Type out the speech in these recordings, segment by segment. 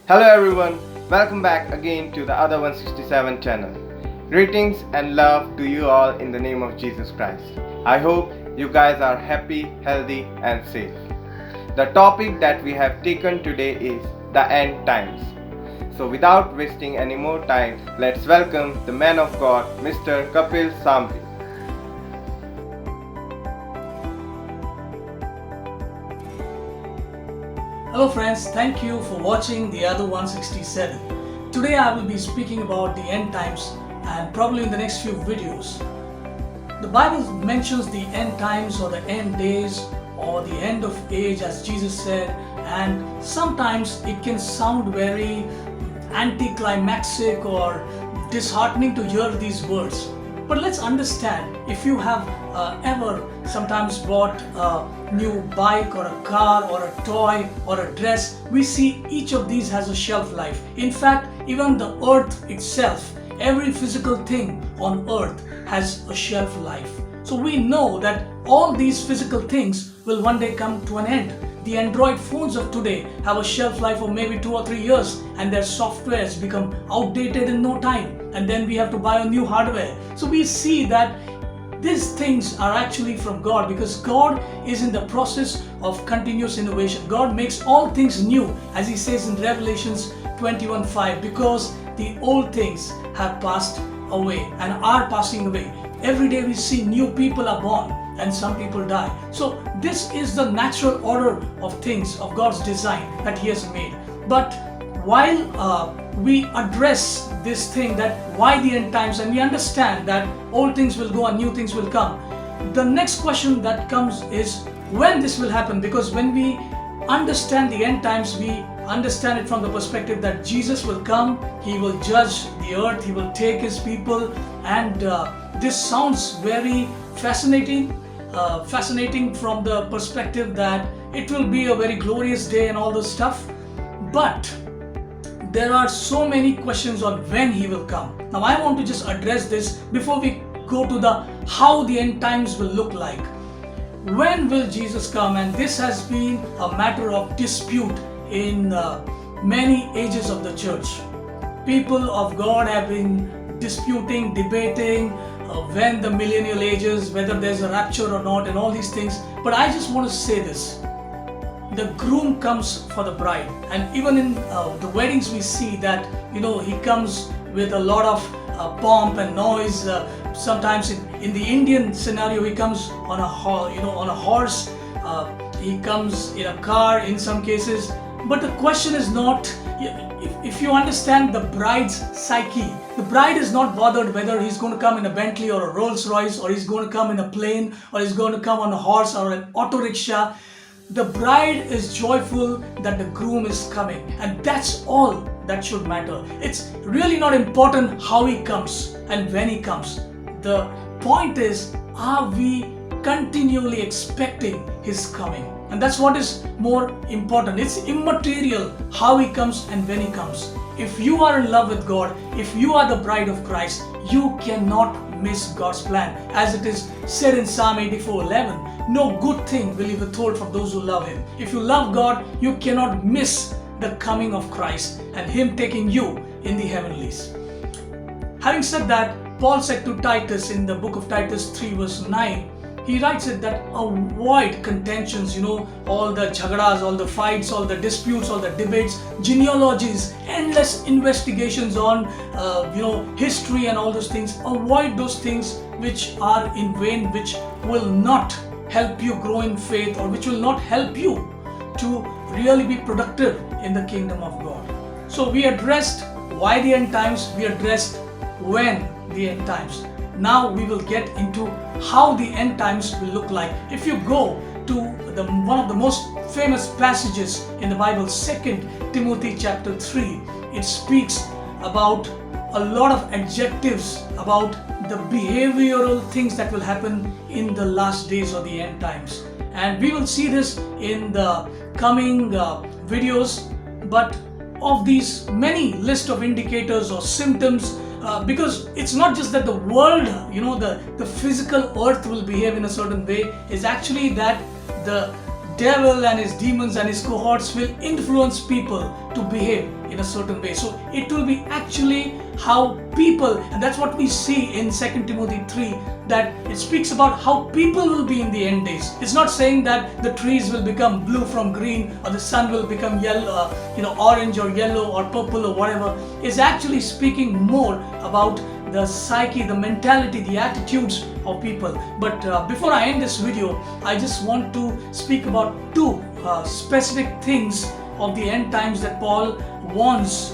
Hello everyone, welcome back again to the Other 167 channel. Greetings and love to you all in the name of Jesus Christ. I hope you guys are happy, healthy and safe. The topic that we have taken today is the end times. So without wasting any more time, let's welcome the man of God, Mr. Kapil Sambhi. Hello friends, thank you for watching the Other 167. Today I will be speaking about the end times and probably in the next few videos. The Bible mentions the end times or the end days or the end of age as Jesus said, and sometimes it can sound very anticlimactic or disheartening to hear these words. But let's understand, if you have ever sometimes bought a new bike or a car or a toy or a dress, we see each of these has a shelf life. In fact, even the earth itself, every physical thing on earth has a shelf life. So we know that all these physical things will one day come to an end. The Android phones of today have a shelf life of maybe 2 or 3 years, and their softwares become outdated in no time, and then we have to buy a new hardware. So we see that these things are actually from God, because God is in the process of continuous innovation. God makes all things new, as he says in Revelations 21:5, because the old things have passed away and are passing away. Every day we see new people are born and some people die. So this is the natural order of things, of God's design that he has made. But while we address this thing, that why the end times, and we understand that old things will go and new things will come, the next question that comes is when this will happen. Because when we understand the end times, we understand it from the perspective that Jesus will come, he will judge the earth, he will take his people, and this sounds very fascinating from the perspective that it will be a very glorious day and all this stuff. But there are so many questions on when he will come. Now I want to just address this before we go to the how the end times will look like. When will Jesus come? And this has been a matter of dispute in many ages of the church. People of God have been disputing, debating when the millennial ages, whether there's a rapture or not, and all these things. But I just want to say this: the groom comes for the bride, and even in the weddings we see that he comes with a lot of pomp and noise. Sometimes in the Indian scenario he comes on a horse, he comes in a car in some cases. But the question is not, if you understand the bride's psyche, the bride is not bothered whether he's going to come in a Bentley or a Rolls Royce, or he's going to come in a plane, or he's going to come on a horse or an auto rickshaw. The bride is joyful that the groom is coming, and that's all that should matter. It's really not important how he comes and when he comes. The point is, are we continually expecting his coming? And that's what is more important. It's immaterial how he comes and when he comes. If you are in love with God, if you are the bride of Christ, you cannot miss God's plan. As it is said in Psalm 84:11, no good thing will he withhold from those who love him. If you love God, you cannot miss the coming of Christ and him taking you in the heavenlies. Having said that, Paul said to Titus in the book of Titus 3:9, he writes it that avoid contentions, all the jhagras, all the fights, all the disputes, all the debates, genealogies, endless investigations on history and all those things. Avoid those things which are in vain, which will not help you grow in faith, or which will not help you to really be productive in the kingdom of God. So we addressed why the end times, we addressed when the end times. Now we will get into how the end times will look like. If you go to one of the most famous passages in the Bible, 2 Timothy chapter 3, it speaks about a lot of adjectives about the behavioral things that will happen in the last days or the end times. And we will see this in the coming videos. But of these many list of indicators or symptoms, because it's not just that the world, the physical earth will behave in a certain way, it's actually that the devil and his demons and his cohorts will influence people to behave in a certain way. So it will be actually how people, and that's what we see in 2 Timothy 3, that it speaks about how people will be in the end days. It's not saying that the trees will become blue from green, or the sun will become yellow, orange or yellow or purple or whatever. It's actually speaking more about the psyche, the mentality, the attitudes of people. But before I end this video, I just want to speak about two specific things of the end times that Paul warns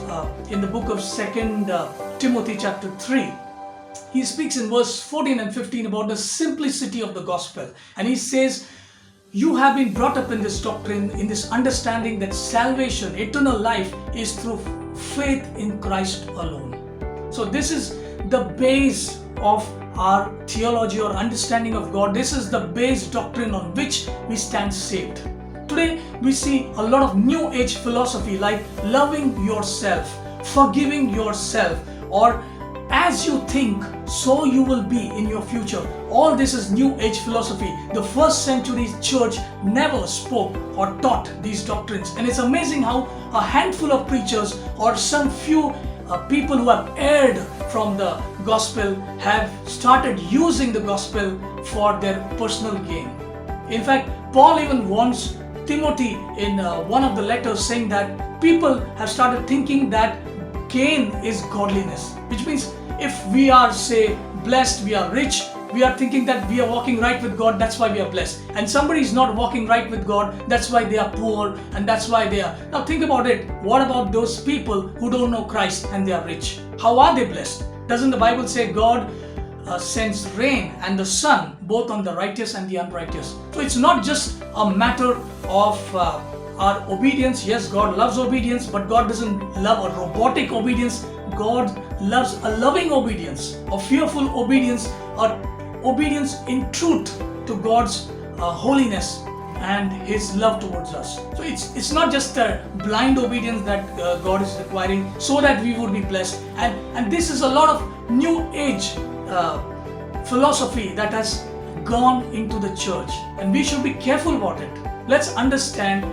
in the book of 2 Timothy chapter 3. He speaks in verse 14 and 15 about the simplicity of the gospel. And he says, you have been brought up in this doctrine, in this understanding that salvation, eternal life, is through faith in Christ alone. So this is the base of our theology or understanding of God. This is the base doctrine on which we stand saved. Today we see a lot of new age philosophy like loving yourself, forgiving yourself, or as you think, so you will be in your future. All this is new age philosophy. The first century church never spoke or taught these doctrines. And it's amazing how a handful of preachers or some few people who have erred from the gospel have started using the gospel for their personal gain. In fact, Paul even warns Timothy in one of the letters, saying that people have started thinking that gain is godliness, which means if we are, say, blessed, we are rich, we are thinking that we are walking right with God, that's why we are blessed. And somebody is not walking right with God, that's why they are poor, and that's why they are. Now think about it. What about those people who don't know Christ and they are rich? How are they blessed? Doesn't the Bible say God sends rain and the sun both on the righteous and the unrighteous? So it's not just a matter of our obedience. Yes, God loves obedience, but God doesn't love a robotic obedience. God loves a loving obedience, a fearful obedience, or obedience in truth to God's holiness and His love towards us. So it's not just a blind obedience that God is requiring so that we would be blessed. And this is a lot of new age philosophy that has gone into the church, and we should be careful about it. Let's understand,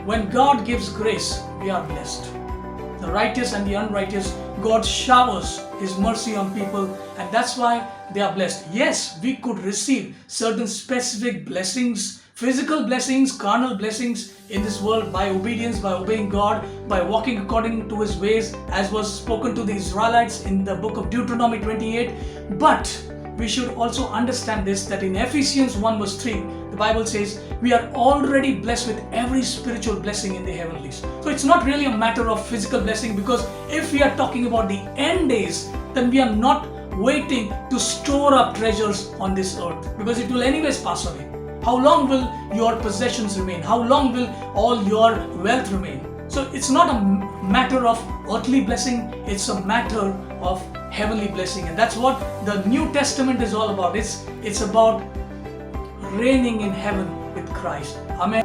when God gives grace, we are blessed. The righteous and the unrighteous, God showers His mercy on people, and that's why they are blessed. Yes, we could receive certain specific blessings, physical blessings, carnal blessings in this world by obedience, by obeying God, by walking according to His ways, as was spoken to the Israelites in the book of Deuteronomy 28. But we should also understand this, that in Ephesians 1 verse 3, the Bible says we are already blessed with every spiritual blessing in the heavenlies. So it's not really a matter of physical blessing, because if we are talking about the end days, then we are not waiting to store up treasures on this earth, because it will anyways pass away. How long will your possessions remain? How long will all your wealth remain? So it's not a matter of earthly blessing, it's a matter of heavenly blessing. And that's what the New Testament is all about. It's about reigning in heaven with Christ. Amen.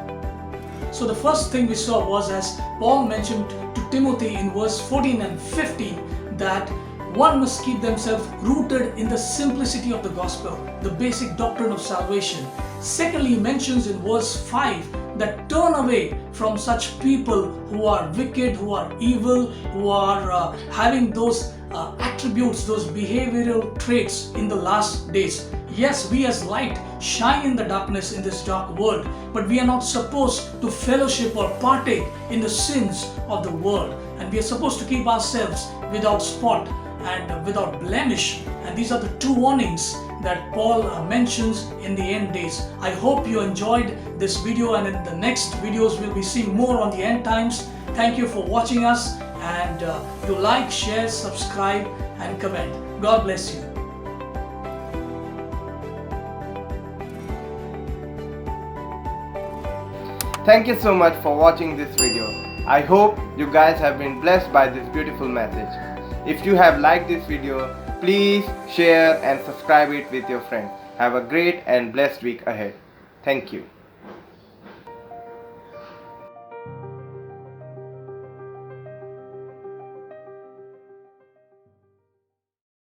So the first thing we saw was, as Paul mentioned to Timothy in verse 14 and 15, that one must keep themselves rooted in the simplicity of the gospel, the basic doctrine of salvation. Secondly, he mentions in verse 5 that turn away from such people who are wicked, who are evil, who are having those attributes, those behavioral traits in the last days. Yes, we as light shine in the darkness in this dark world, but we are not supposed to fellowship or partake in the sins of the world. And we are supposed to keep ourselves without spot and without blemish. And these are the two warnings that Paul mentions in the end days. I hope you enjoyed this video, and in the next videos we'll be seeing more on the end times. Thank you for watching us, and do like, share, subscribe and comment. God bless you. Thank you so much for watching this video. I hope you guys have been blessed by this beautiful message. If you have liked this video, please share and subscribe it with your friends. Have a great and blessed week ahead. Thank you.